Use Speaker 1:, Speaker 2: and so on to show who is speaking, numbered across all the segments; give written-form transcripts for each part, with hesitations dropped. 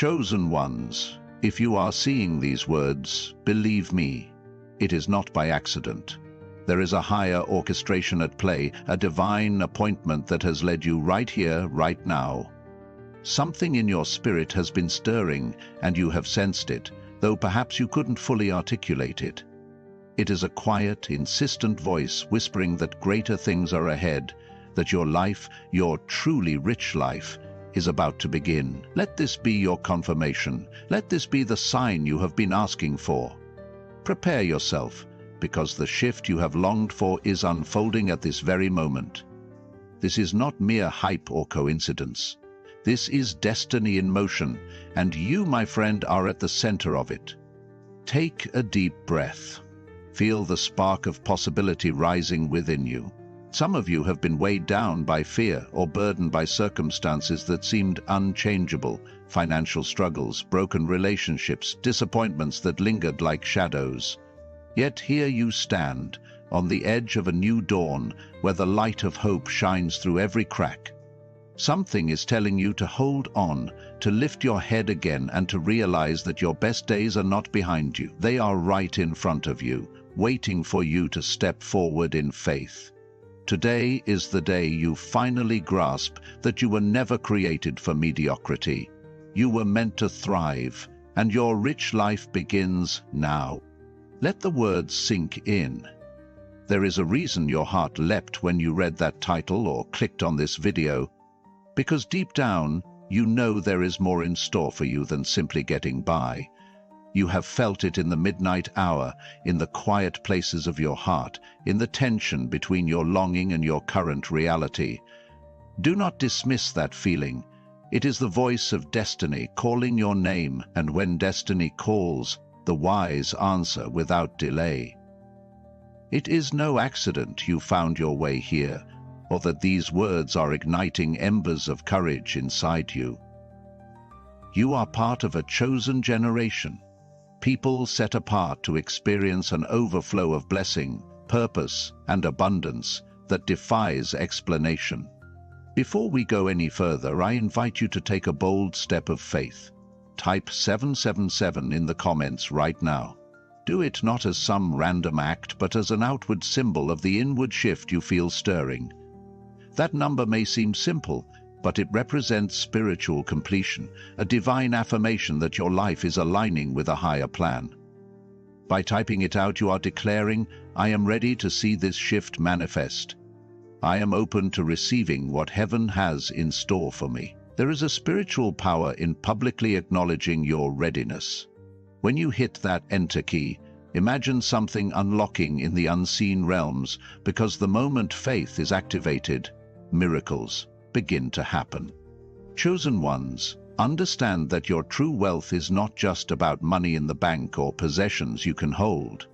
Speaker 1: Chosen ones, if you are seeing these words, believe me, it is not by accident. There is a higher orchestration at play, a divine appointment that has led you right here, right now. Something in your spirit has been stirring, and you have sensed it, though perhaps you couldn't fully articulate it. It is a quiet, insistent voice whispering that greater things are ahead, that your life, your truly rich life, is about to begin. Let this be your confirmation. Let this be the sign you have been asking for. Prepare yourself, because the shift you have longed for is unfolding at this very moment. This is not mere hype or coincidence. This is destiny in motion, and you, my friend, are at the center of it. Take a deep breath. Feel the spark of possibility rising within you. Some of you have been weighed down by fear or burdened by circumstances that seemed unchangeable, financial struggles, broken relationships, disappointments that lingered like shadows. Yet here you stand, on the edge of a new dawn, where the light of hope shines through every crack. Something is telling you to hold on, to lift your head again, and to realize that your best days are not behind you. They are right in front of you, waiting for you to step forward in faith. Today is the day you finally grasp that you were never created for mediocrity. You were meant to thrive, and your rich life begins now. Let the words sink in. There is a reason your heart leapt when you read that title or clicked on this video, because deep down, you know there is more in store for you than simply getting by. You have felt it in the midnight hour, in the quiet places of your heart, in the tension between your longing and your current reality. Do not dismiss that feeling. It is the voice of destiny calling your name, and when destiny calls, the wise answer without delay. It is no accident you found your way here, or that these words are igniting embers of courage inside you. You are part of a chosen generation. People set apart to experience an overflow of blessing, purpose, and abundance that defies explanation. Before we go any further, I invite you to take a bold step of faith. Type 777 in the comments right now. Do it not as some random act, but as an outward symbol of the inward shift you feel stirring. That number may seem simple, but it represents spiritual completion, a divine affirmation that your life is aligning with a higher plan. By typing it out, you are declaring, I am ready to see this shift manifest. I am open to receiving what heaven has in store for me. There is a spiritual power in publicly acknowledging your readiness. When you hit that enter key, imagine something unlocking in the unseen realms, because the moment faith is activated, miracles begin to happen. Chosen ones, understand that your true wealth is not just about money in the bank or possessions you can hold.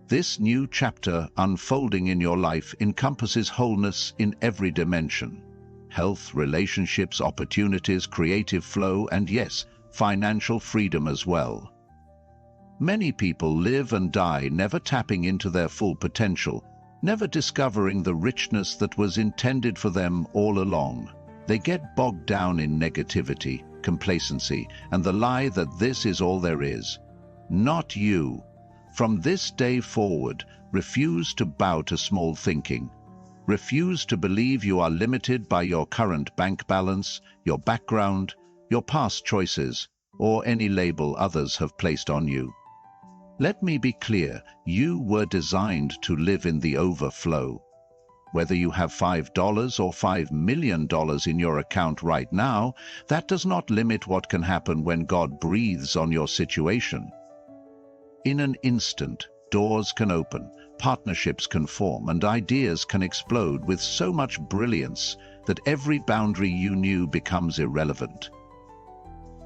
Speaker 1: This new chapter unfolding in your life encompasses wholeness in every dimension. Health, relationships, opportunities, creative flow, and yes, financial freedom as well. Many people live and die never tapping into their full potential, never discovering the richness that was intended for them all along. They get bogged down in negativity, complacency, and the lie that this is all there is. Not you. From this day forward, refuse to bow to small thinking. Refuse to believe you are limited by your current bank balance, your background, your past choices, or any label others have placed on you. Let me be clear, you were designed to live in the overflow. Whether you have $5 or $5 million in your account right now, that does not limit what can happen when God breathes on your situation. In an instant, doors can open, partnerships can form, and ideas can explode with so much brilliance that every boundary you knew becomes irrelevant.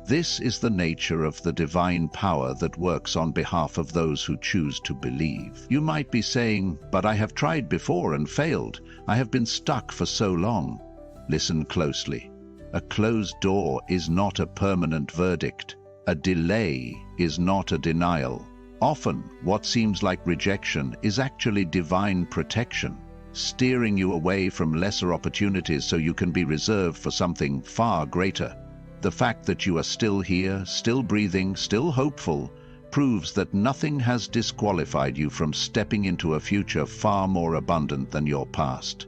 Speaker 1: This is the nature of the divine power that works on behalf of those who choose to believe. You might be saying, but I have tried before and failed. I have been stuck for so long. Listen closely. A closed door is not a permanent verdict. A delay is not a denial. Often, what seems like rejection is actually divine protection, steering you away from lesser opportunities so you can be reserved for something far greater. The fact that you are still here, still breathing, still hopeful, proves that nothing has disqualified you from stepping into a future far more abundant than your past.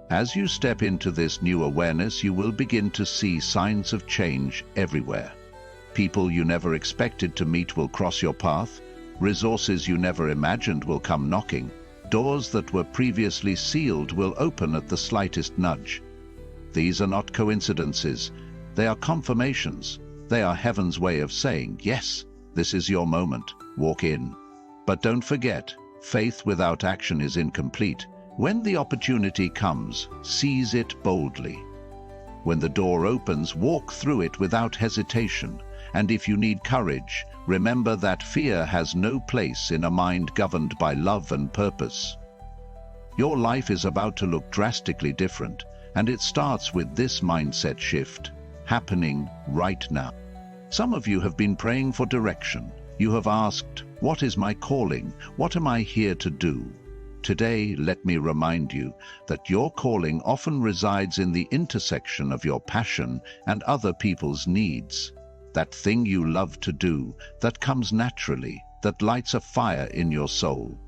Speaker 1: As you step into this new awareness, you will begin to see signs of change everywhere. People you never expected to meet will cross your path. Resources you never imagined will come knocking. Doors that were previously sealed will open at the slightest nudge. These are not coincidences. They are confirmations. They are heaven's way of saying, yes, this is your moment. Walk in. But don't forget, faith without action is incomplete. When the opportunity comes, seize it boldly. When the door opens, walk through it without hesitation. And if you need courage, remember that fear has no place in a mind governed by love and purpose. Your life is about to look drastically different, and it starts with this mindset shift, happening right now. Some of you have been praying for direction. You have asked, what is my calling? What am I here to do? Today, let me remind you that your calling often resides in the intersection of your passion and other people's needs. That thing you love to do, that comes naturally, that lights a fire in your soul.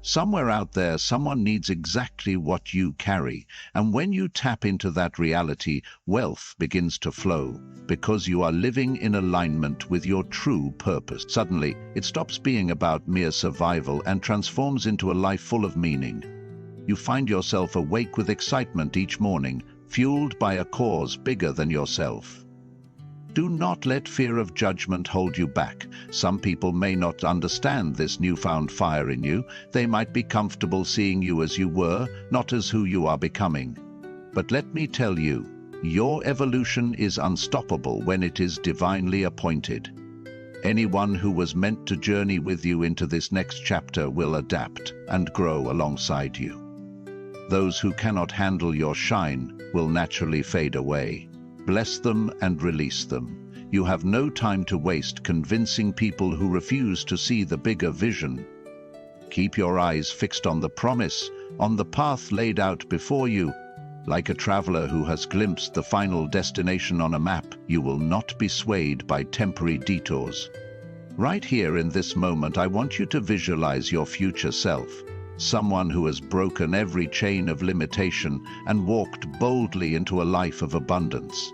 Speaker 1: Somewhere out there, someone needs exactly what you carry, and when you tap into that reality, wealth begins to flow, because you are living in alignment with your true purpose. Suddenly, it stops being about mere survival and transforms into a life full of meaning. You find yourself awake with excitement each morning, fueled by a cause bigger than yourself. Do not let fear of judgment hold you back. Some people may not understand this newfound fire in you. They might be comfortable seeing you as you were, not as who you are becoming. But let me tell you, your evolution is unstoppable when it is divinely appointed. Anyone who was meant to journey with you into this next chapter will adapt and grow alongside you. Those who cannot handle your shine will naturally fade away. Bless them and release them. You have no time to waste convincing people who refuse to see the bigger vision. Keep your eyes fixed on the promise, on the path laid out before you. Like a traveler who has glimpsed the final destination on a map, you will not be swayed by temporary detours. Right here in this moment, I want you to visualize your future self. Someone who has broken every chain of limitation and walked boldly into a life of abundance.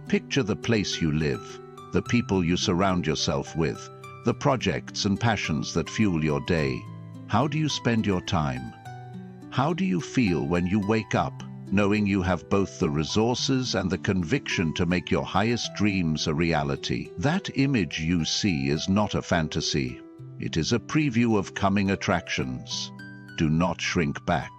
Speaker 1: Picture the place you live, the people you surround yourself with, the projects and passions that fuel your day. How do you spend your time? How do you feel when you wake up, knowing you have both the resources and the conviction to make your highest dreams a reality? That image you see is not a fantasy. It is a preview of coming attractions. Do not shrink back.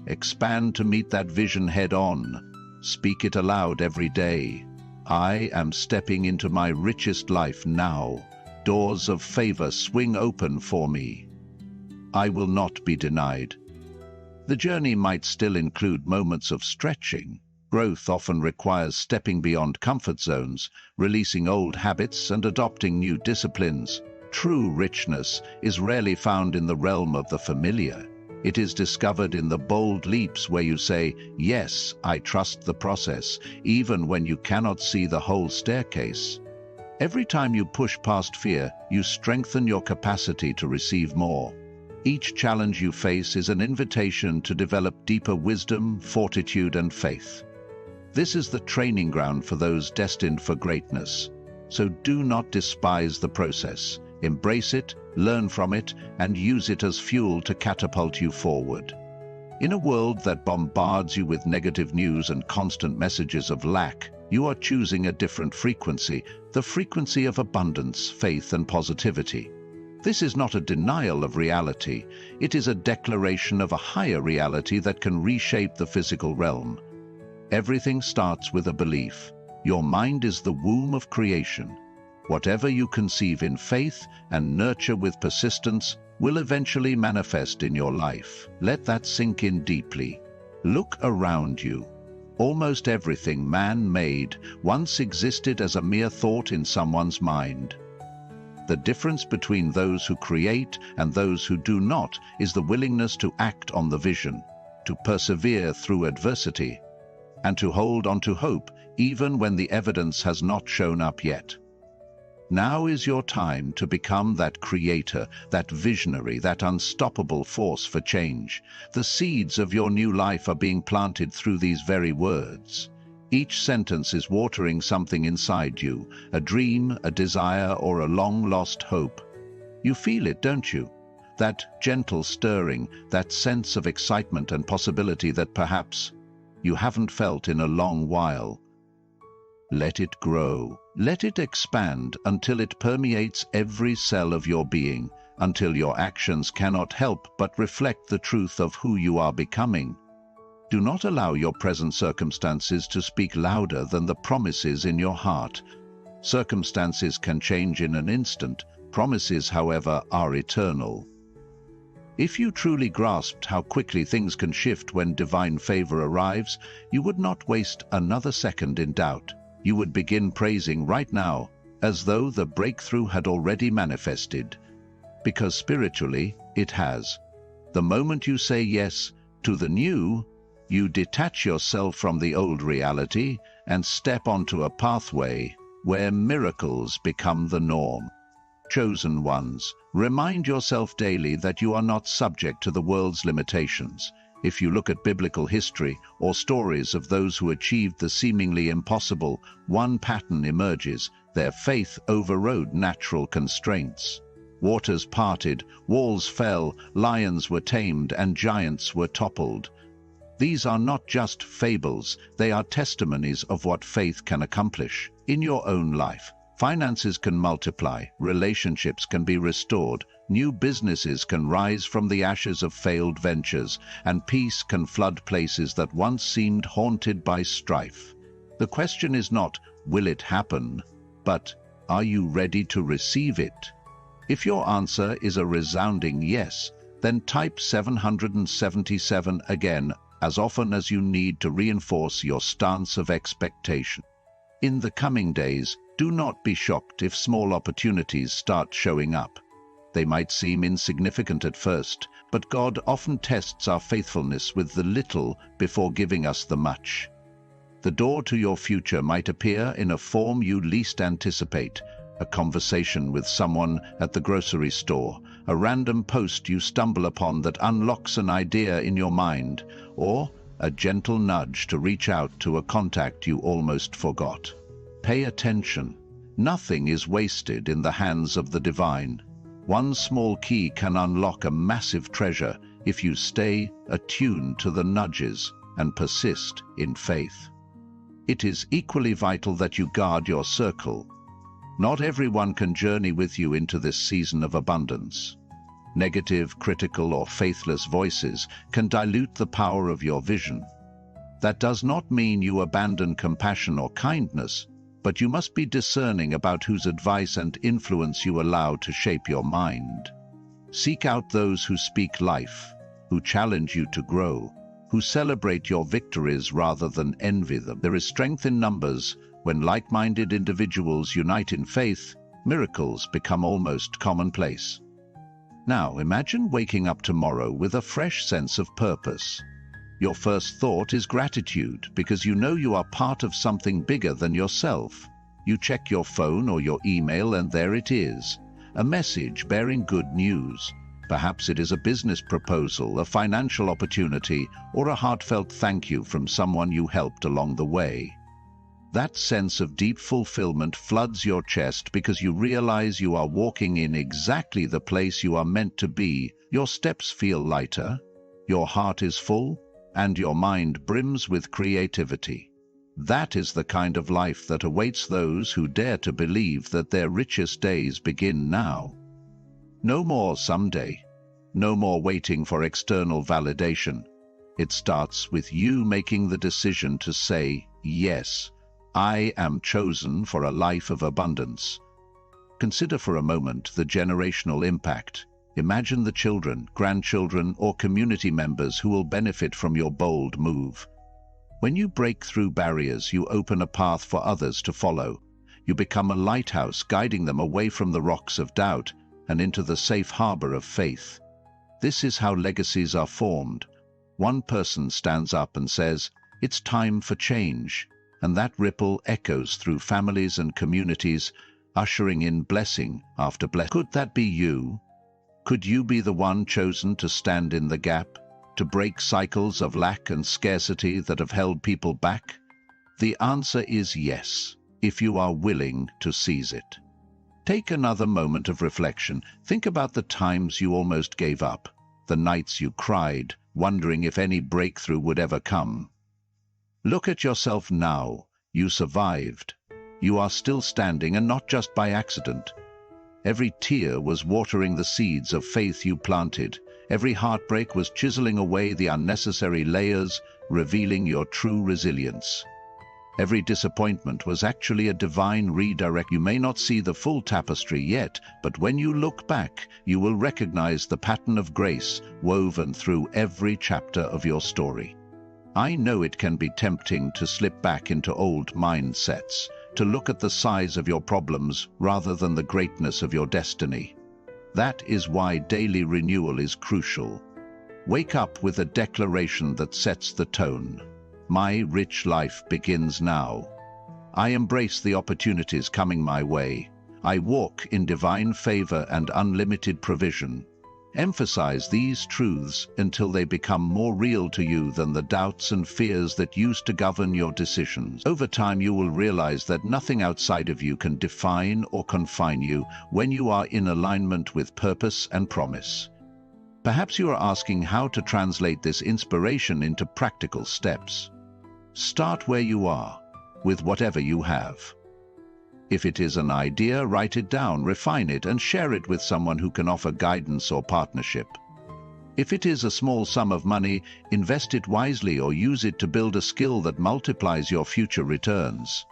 Speaker 1: Expand to meet that vision head-on. Speak it aloud every day. I am stepping into my richest life now. Doors of favor swing open for me. I will not be denied. The journey might still include moments of stretching. Growth often requires stepping beyond comfort zones, releasing old habits and adopting new disciplines. True richness is rarely found in the realm of the familiar. It is discovered in the bold leaps where you say, yes, I trust the process, even when you cannot see the whole staircase. Every time you push past fear, you strengthen your capacity to receive more. Each challenge you face is an invitation to develop deeper wisdom, fortitude, and faith. This is the training ground for those destined for greatness. So do not despise the process. Embrace it, learn from it, and use it as fuel to catapult you forward. In a world that bombards you with negative news and constant messages of lack, you are choosing a different frequency, the frequency of abundance, faith, and positivity. This is not a denial of reality. It is a declaration of a higher reality that can reshape the physical realm. Everything starts with a belief. Your mind is the womb of creation. Whatever you conceive in faith and nurture with persistence will eventually manifest in your life. Let that sink in deeply. Look around you. Almost everything man-made once existed as a mere thought in someone's mind. The difference between those who create and those who do not is the willingness to act on the vision, to persevere through adversity, and to hold on to hope even when the evidence has not shown up yet. Now is your time to become that creator, that visionary, that unstoppable force for change. The seeds of your new life are being planted through these very words. Each sentence is watering something inside you, a dream, a desire, or a long-lost hope. You feel it, don't you? That gentle stirring, that sense of excitement and possibility that perhaps you haven't felt in a long while. Let it grow. Let it expand until it permeates every cell of your being, until your actions cannot help but reflect the truth of who you are becoming. Do not allow your present circumstances to speak louder than the promises in your heart. Circumstances can change in an instant. Promises, however, are eternal. If you truly grasped how quickly things can shift when divine favor arrives, you would not waste another second in doubt. You would begin praising right now, as though the breakthrough had already manifested. Because spiritually, it has. The moment you say yes to the new, you detach yourself from the old reality and step onto a pathway where miracles become the norm. Chosen ones, remind yourself daily that you are not subject to the world's limitations. If you look at biblical history or stories of those who achieved the seemingly impossible, one pattern emerges: their faith overrode natural constraints. Waters parted, walls fell, lions were tamed, and giants were toppled. These are not just fables, they are testimonies of what faith can accomplish. In your own life, finances can multiply, relationships can be restored, new businesses can rise from the ashes of failed ventures, and peace can flood places that once seemed haunted by strife. The question is not, will it happen, but are you ready to receive it? If your answer is a resounding yes, then type 777 again, as often as you need to reinforce your stance of expectation. In the coming days, do not be shocked if small opportunities start showing up. They might seem insignificant at first, but God often tests our faithfulness with the little before giving us the much. The door to your future might appear in a form you least anticipate: a conversation with someone at the grocery store, a random post you stumble upon that unlocks an idea in your mind, or a gentle nudge to reach out to a contact you almost forgot. Pay attention. Nothing is wasted in the hands of the divine. One small key can unlock a massive treasure if you stay attuned to the nudges and persist in faith. It is equally vital that you guard your circle. Not everyone can journey with you into this season of abundance. Negative, critical, or faithless voices can dilute the power of your vision. That does not mean you abandon compassion or kindness, but you must be discerning about whose advice and influence you allow to shape your mind. Seek out those who speak life, who challenge you to grow, who celebrate your victories rather than envy them. There is strength in numbers. When like-minded individuals unite in faith, miracles become almost commonplace. Now, imagine waking up tomorrow with a fresh sense of purpose. Your first thought is gratitude, because you know you are part of something bigger than yourself. You check your phone or your email and there it is, a message bearing good news. Perhaps it is a business proposal, a financial opportunity, or a heartfelt thank you from someone you helped along the way. That sense of deep fulfillment floods your chest because you realize you are walking in exactly the place you are meant to be. Your steps feel lighter, your heart is full, and your mind brims with creativity. That is the kind of life that awaits those who dare to believe that their richest days begin now. No more someday. No more waiting for external validation. It starts with you making the decision to say, yes, I am chosen for a life of abundance. Consider for a moment the generational impact. Imagine the children, grandchildren, or community members who will benefit from your bold move. When you break through barriers, you open a path for others to follow. You become a lighthouse, guiding them away from the rocks of doubt and into the safe harbor of faith. This is how legacies are formed. One person stands up and says, "It's time for change." and that ripple echoes through families and communities, ushering in blessing after blessing. Could that be you? Could you be the one chosen to stand in the gap, to break cycles of lack and scarcity that have held people back? The answer is yes, if you are willing to seize it. Take another moment of reflection. Think about the times you almost gave up, the nights you cried, wondering if any breakthrough would ever come. Look at yourself now. You survived. You are still standing, and not just by accident. Every tear was watering the seeds of faith you planted. Every heartbreak was chiseling away the unnecessary layers, revealing your true resilience. Every disappointment was actually a divine redirect. You may not see the full tapestry yet, but when you look back, you will recognize the pattern of grace woven through every chapter of your story. I know it can be tempting to slip back into old mindsets, to look at the size of your problems rather than the greatness of your destiny. That is why daily renewal is crucial. Wake up with a declaration that sets the tone. My rich life begins now. I embrace the opportunities coming my way. I walk in divine favor and unlimited provision. Emphasize these truths until they become more real to you than the doubts and fears that used to govern your decisions. Over time, you will realize that nothing outside of you can define or confine you when you are in alignment with purpose and promise. Perhaps you are asking how to translate this inspiration into practical steps. Start where you are, with whatever you have. If it is an idea, write it down, refine it, and share it with someone who can offer guidance or partnership. If it is a small sum of money, invest it wisely or use it to build a skill that multiplies your future returns.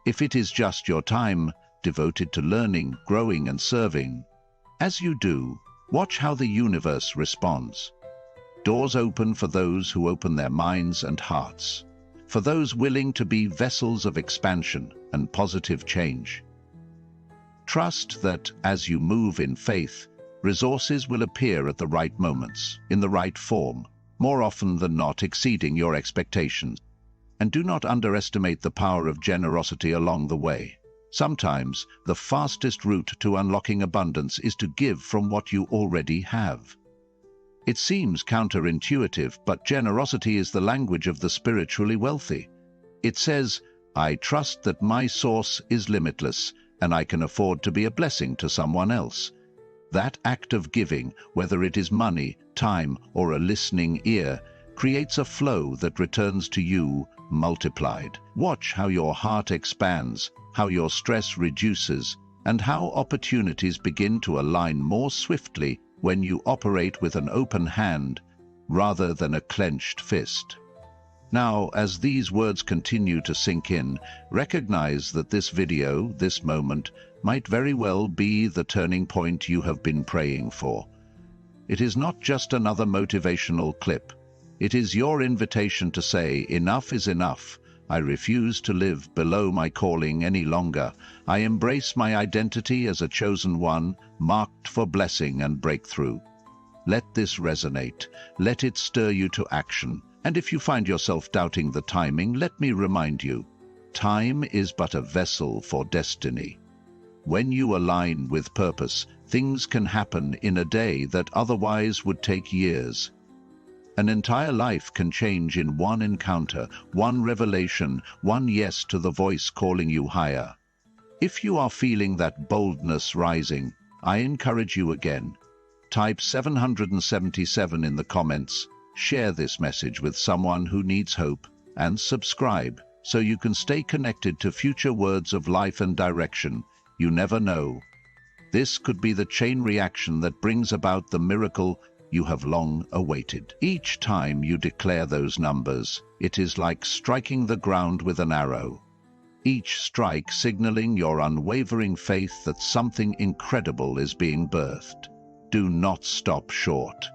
Speaker 1: If it is just your time, devote it to learning, growing, and serving. As you do, watch how the universe responds. Doors open for those who open their minds and hearts, for those willing to be vessels of expansion and positive change. Trust that, as you move in faith, resources will appear at the right moments, in the right form, more often than not exceeding your expectations. And do not underestimate the power of generosity along the way. Sometimes, the fastest route to unlocking abundance is to give from what you already have. It seems counterintuitive, but generosity is the language of the spiritually wealthy. It says, I trust that my source is limitless, and I can afford to be a blessing to someone else. That act of giving, whether it is money, time, or a listening ear, creates a flow that returns to you multiplied. Watch how your heart expands, how your stress reduces, and how opportunities begin to align more swiftly when you operate with an open hand rather than a clenched fist. Now, as these words continue to sink in, recognize that this video, this moment, might very well be the turning point you have been praying for. It is not just another motivational clip. It is your invitation to say, enough is enough. I refuse to live below my calling any longer. I embrace my identity as a chosen one, marked for blessing and breakthrough. Let this resonate. Let it stir you to action. And if you find yourself doubting the timing, let me remind you, time is but a vessel for destiny. When you align with purpose, things can happen in a day that otherwise would take years. An entire life can change in one encounter, one revelation, one yes to the voice calling you higher. If you are feeling that boldness rising, I encourage you again. Type 777 in the comments, share this message with someone who needs hope, and subscribe so you can stay connected to future words of life and direction. You never know. This could be the chain reaction that brings about the miracle you have long awaited. Each time you declare those numbers, it is like striking the ground with an arrow. Each strike signaling your unwavering faith that something incredible is being birthed. Do not stop short.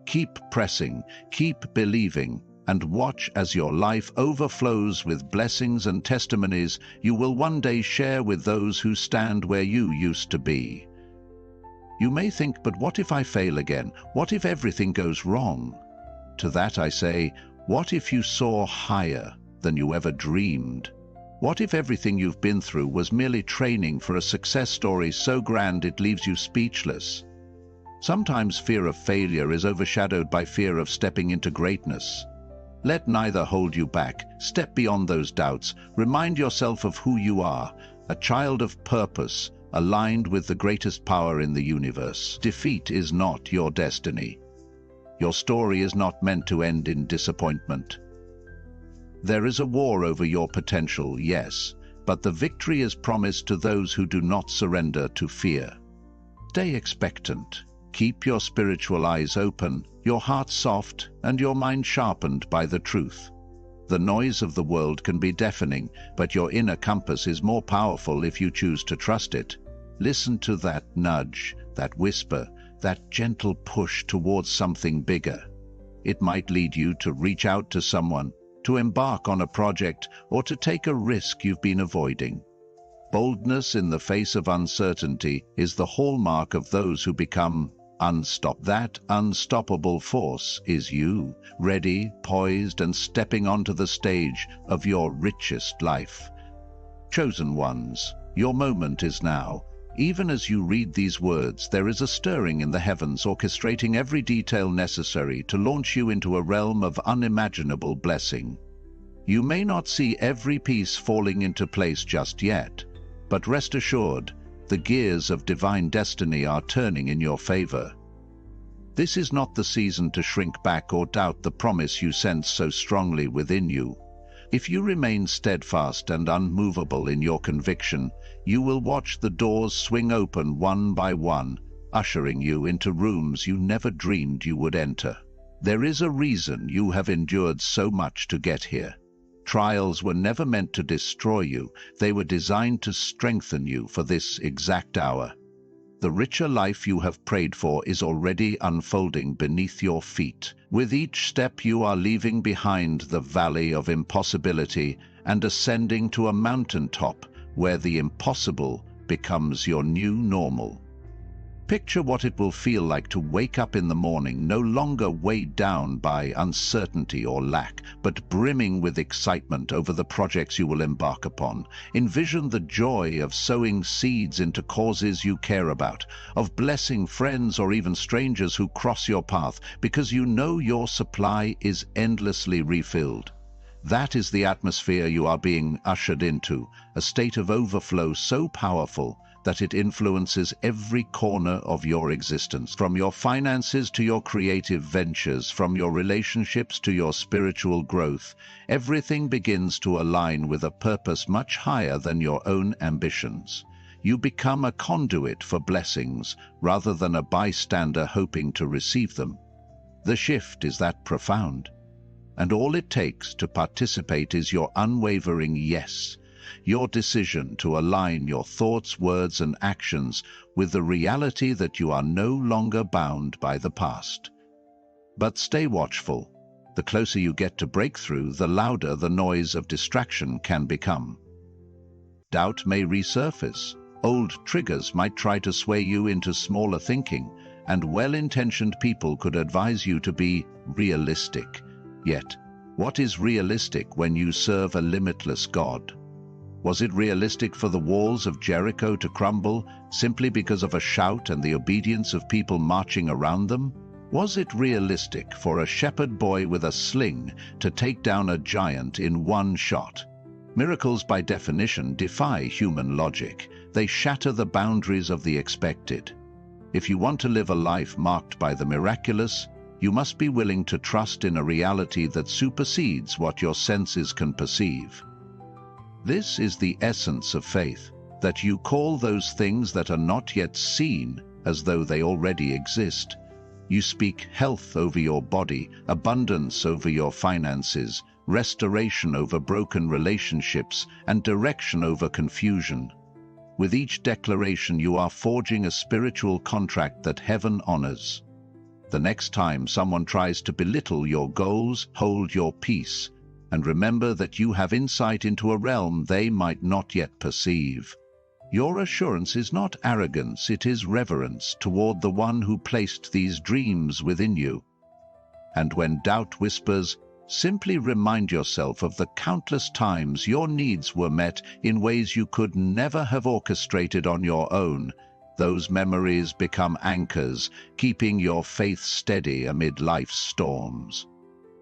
Speaker 1: Keep pressing, keep believing, and watch as your life overflows with blessings and testimonies you will one day share with those who stand where you used to be. You may think, but what if I fail again? What if everything goes wrong? To that I say, what if you soar higher than you ever dreamed? What if everything you've been through was merely training for a success story so grand it leaves you speechless? Sometimes fear of failure is overshadowed by fear of stepping into greatness. Let neither hold you back. Step beyond those doubts. Remind yourself of who you are, a child of purpose, aligned with the greatest power in the universe. Defeat is not your destiny. Your story is not meant to end in disappointment. There is a war over your potential, yes, but the victory is promised to those who do not surrender to fear. Stay expectant. Keep your spiritual eyes open, your heart soft, and your mind sharpened by the truth. The noise of the world can be deafening, but your inner compass is more powerful if you choose to trust it. Listen to that nudge, that whisper, that gentle push towards something bigger. It might lead you to reach out to someone, to embark on a project, or to take a risk you've been avoiding. Boldness in the face of uncertainty is the hallmark of those who become unstoppable. That unstoppable force is you, ready, poised, and stepping onto the stage of your richest life. Chosen ones, your moment is now. Even as you read these words, there is a stirring in the heavens, orchestrating every detail necessary to launch you into a realm of unimaginable blessing. You may not see every piece falling into place just yet, but rest assured, the gears of divine destiny are turning in your favor. This is not the season to shrink back or doubt the promise you sense so strongly within you. If you remain steadfast and unmovable in your conviction, you will watch the doors swing open one by one, ushering you into rooms you never dreamed you would enter. There is a reason you have endured so much to get here. Trials were never meant to destroy you, they were designed to strengthen you for this exact hour. The richer life you have prayed for is already unfolding beneath your feet. With each step you are leaving behind the valley of impossibility and ascending to a mountaintop where the impossible becomes your new normal. Picture what it will feel like to wake up in the morning no longer weighed down by uncertainty or lack, but brimming with excitement over the projects you will embark upon. Envision the joy of sowing seeds into causes you care about, of blessing friends or even strangers who cross your path, because you know your supply is endlessly refilled. That is the atmosphere you are being ushered into, a state of overflow so powerful that it influences every corner of your existence, from your finances to your creative ventures, from your relationships to your spiritual growth. Everything begins to align with a purpose much higher than your own ambitions. You become a conduit for blessings rather than a bystander hoping to receive them. The shift is that profound, and all it takes to participate is your unwavering yes. Your decision to align your thoughts, words, and actions with the reality that you are no longer bound by the past. But stay watchful. The closer you get to breakthrough, the louder the noise of distraction can become. Doubt may resurface. Old triggers might try to sway you into smaller thinking, and well-intentioned people could advise you to be realistic. Yet, what is realistic when you serve a limitless God? Was it realistic for the walls of Jericho to crumble simply because of a shout and the obedience of people marching around them? Was it realistic for a shepherd boy with a sling to take down a giant in one shot? Miracles, by definition, defy human logic. They shatter the boundaries of the expected. If you want to live a life marked by the miraculous, you must be willing to trust in a reality that supersedes what your senses can perceive. This is the essence of faith, that you call those things that are not yet seen as though they already exist. You speak health over your body, abundance over your finances, restoration over broken relationships, and direction over confusion. With each declaration, you are forging a spiritual contract that heaven honors. The next time someone tries to belittle your goals, hold your peace, and remember that you have insight into a realm they might not yet perceive. Your assurance is not arrogance, it is reverence toward the one who placed these dreams within you. And when doubt whispers, Simply remind yourself of the countless times your needs were met in ways you could never have orchestrated on your own. Those memories become anchors, keeping your faith steady amid life's storms.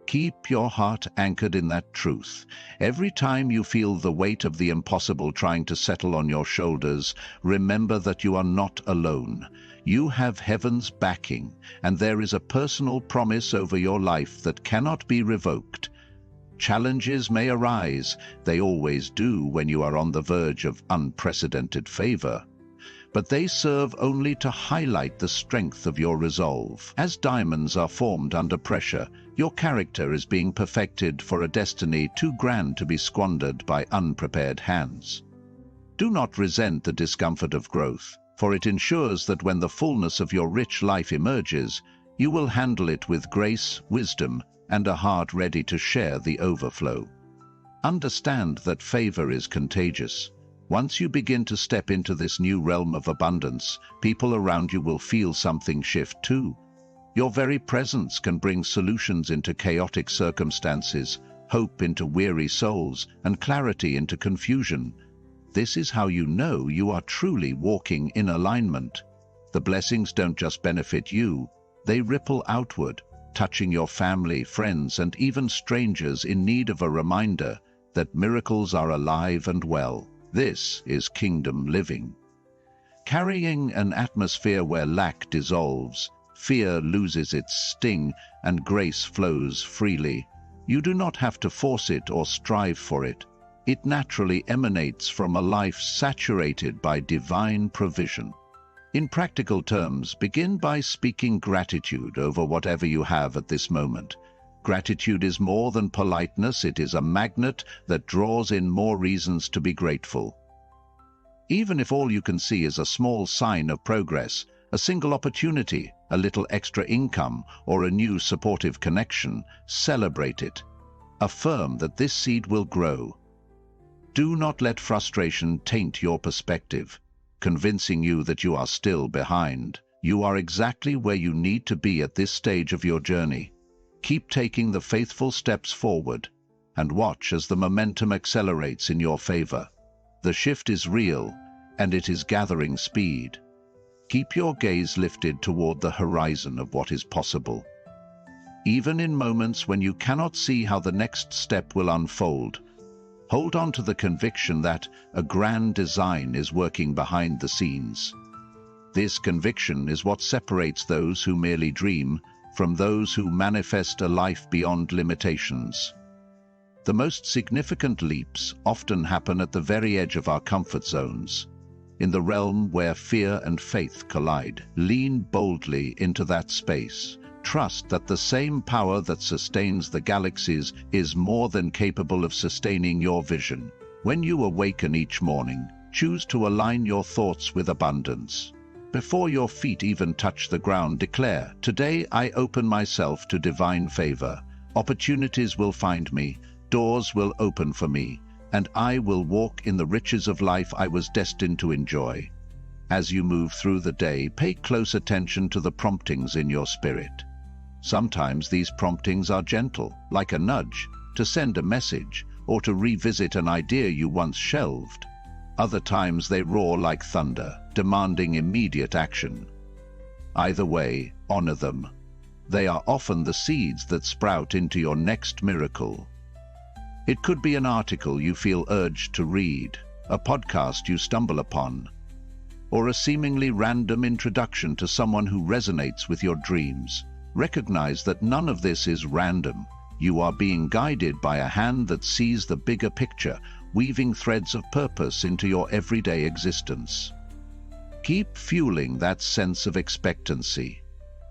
Speaker 1: Keep your heart anchored in that truth. Every time you feel the weight of the impossible trying to settle on your shoulders, remember that you are not alone. You have heaven's backing, and there is a personal promise over your life that cannot be revoked. Challenges may arise, they always do when you are on the verge of unprecedented favor. But they serve only to highlight the strength of your resolve. As diamonds are formed under pressure, your character is being perfected for a destiny too grand to be squandered by unprepared hands. Do not resent the discomfort of growth, for it ensures that when the fullness of your rich life emerges, you will handle it with grace, wisdom, and a heart ready to share the overflow. Understand that favor is contagious. Once you begin to step into this new realm of abundance, people around you will feel something shift too. Your very presence can bring solutions into chaotic circumstances, hope into weary souls, and clarity into confusion. This is how you know you are truly walking in alignment. The blessings don't just benefit you, they ripple outward, touching your family, friends, and even strangers in need of a reminder that miracles are alive and well. This is kingdom living. Carrying an atmosphere where lack dissolves, fear loses its sting, and grace flows freely. You do not have to force it or strive for it. It naturally emanates from a life saturated by divine provision. In practical terms, begin by speaking gratitude over whatever you have at this moment. Gratitude is more than politeness, it is a magnet that draws in more reasons to be grateful. Even if all you can see is a small sign of progress, a single opportunity, a little extra income, or a new supportive connection, celebrate it. Affirm that this seed will grow. Do not let frustration taint your perspective, convincing you that you are still behind. You are exactly where you need to be at this stage of your journey. Keep taking the faithful steps forward, and watch as the momentum accelerates in your favor. The shift is real, and it is gathering speed. Keep your gaze lifted toward the horizon of what is possible. Even in moments when you cannot see how the next step will unfold, hold on to the conviction that a grand design is working behind the scenes. This conviction is what separates those who merely dream from those who manifest a life beyond limitations. The most significant leaps often happen at the very edge of our comfort zones, in the realm where fear and faith collide. Lean boldly into that space. Trust that the same power that sustains the galaxies is more than capable of sustaining your vision. When you awaken each morning, choose to align your thoughts with abundance. Before your feet even touch the ground, declare, "Today I open myself to divine favor. Opportunities will find me, doors will open for me, and I will walk in the riches of life I was destined to enjoy." As you move through the day, pay close attention to the promptings in your spirit. Sometimes these promptings are gentle, like a nudge, to send a message, or to revisit an idea you once shelved. Other times they roar like thunder, demanding immediate action. Either way, honor them. They are often the seeds that sprout into your next miracle. It could be an article you feel urged to read, a podcast you stumble upon, or a seemingly random introduction to someone who resonates with your dreams. Recognize that none of this is random. You are being guided by a hand that sees the bigger picture, weaving threads of purpose into your everyday existence. Keep fueling that sense of expectancy.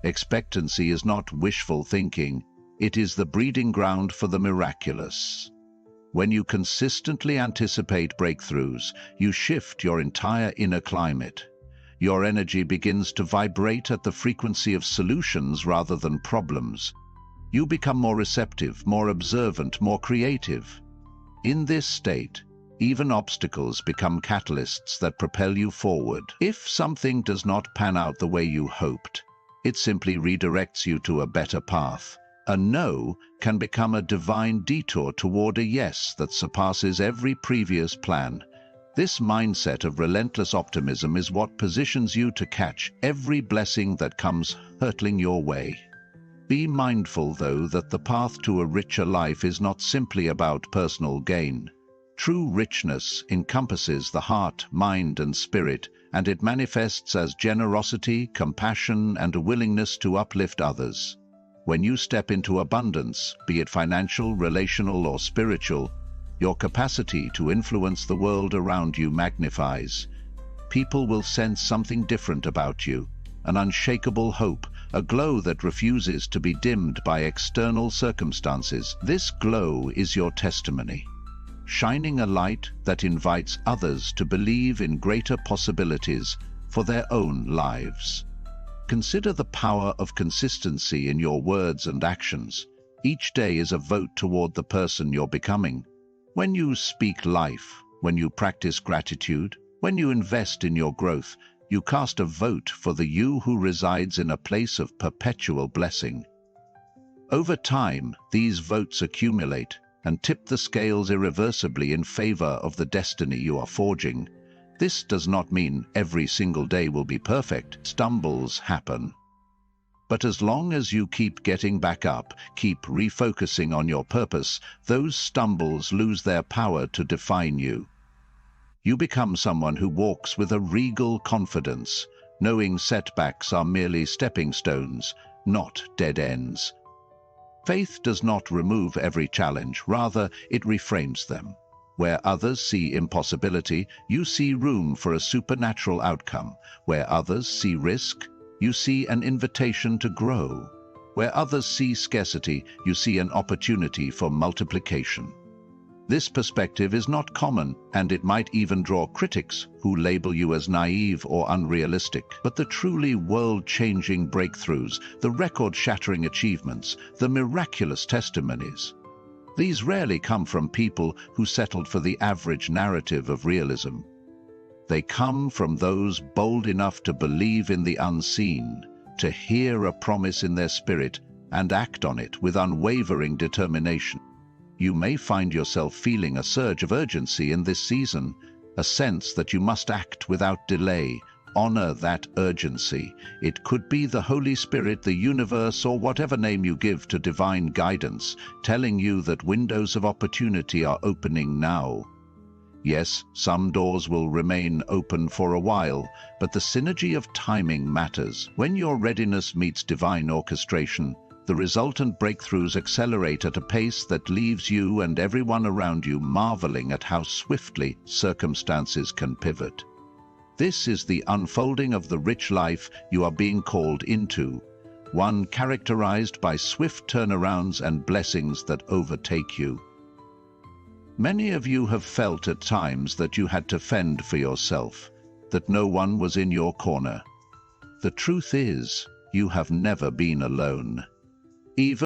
Speaker 1: Expectancy is not wishful thinking, it is the breeding ground for the miraculous. When you consistently anticipate breakthroughs, you shift your entire inner climate. Your energy begins to vibrate at the frequency of solutions rather than problems. You become more receptive, more observant, more creative. In this state, even obstacles become catalysts that propel you forward. If something does not pan out the way you hoped, it simply redirects you to a better path. A no can become a divine detour toward a yes that surpasses every previous plan. This mindset of relentless optimism is what positions you to catch every blessing that comes hurtling your way. Be mindful, though, that the path to a richer life is not simply about personal gain. True richness encompasses the heart, mind, and spirit, and it manifests as generosity, compassion, and a willingness to uplift others. When you step into abundance, be it financial, relational, or spiritual, your capacity to influence the world around you magnifies. People will sense something different about you, an unshakable hope, a glow that refuses to be dimmed by external circumstances. This glow is your testimony, shining a light that invites others to believe in greater possibilities for their own lives. Consider the power of consistency in your words and actions. Each day is a vote toward the person you're becoming. When you speak life, when you practice gratitude, when you invest in your growth, you cast a vote for the you who resides in a place of perpetual blessing. Over time, these votes accumulate and tip the scales irreversibly in favor of the destiny you are forging. This does not mean every single day will be perfect. Stumbles happen. But as long as you keep getting back up, keep refocusing on your purpose, those stumbles lose their power to define you. You become someone who walks with a regal confidence, knowing setbacks are merely stepping stones, not dead ends. Faith does not remove every challenge, rather it reframes them. Where others see impossibility, you see room for a supernatural outcome. Where others see risk, you see an invitation to grow. Where others see scarcity, you see an opportunity for multiplication. This perspective is not common, and it might even draw critics who label you as naive or unrealistic. But the truly world-changing breakthroughs, the record-shattering achievements, the miraculous testimonies, these rarely come from people who settled for the average narrative of realism. They come from those bold enough to believe in the unseen, to hear a promise in their spirit, and act on it with unwavering determination. You may find yourself feeling a surge of urgency in this season, a sense that you must act without delay. Honor that urgency. It could be the Holy Spirit, the universe, or whatever name you give to divine guidance, telling you that windows of opportunity are opening now. Yes, some doors will remain open for a while, but the synergy of timing matters. When your readiness meets divine orchestration, the resultant breakthroughs accelerate at a pace that leaves you and everyone around you marveling at how swiftly circumstances can pivot. This is the unfolding of the rich life you are being called into, one characterized by swift turnarounds and blessings that overtake you. Many of you have felt at times that you had to fend for yourself, that no one was in your corner. The truth is, you have never been alone. Even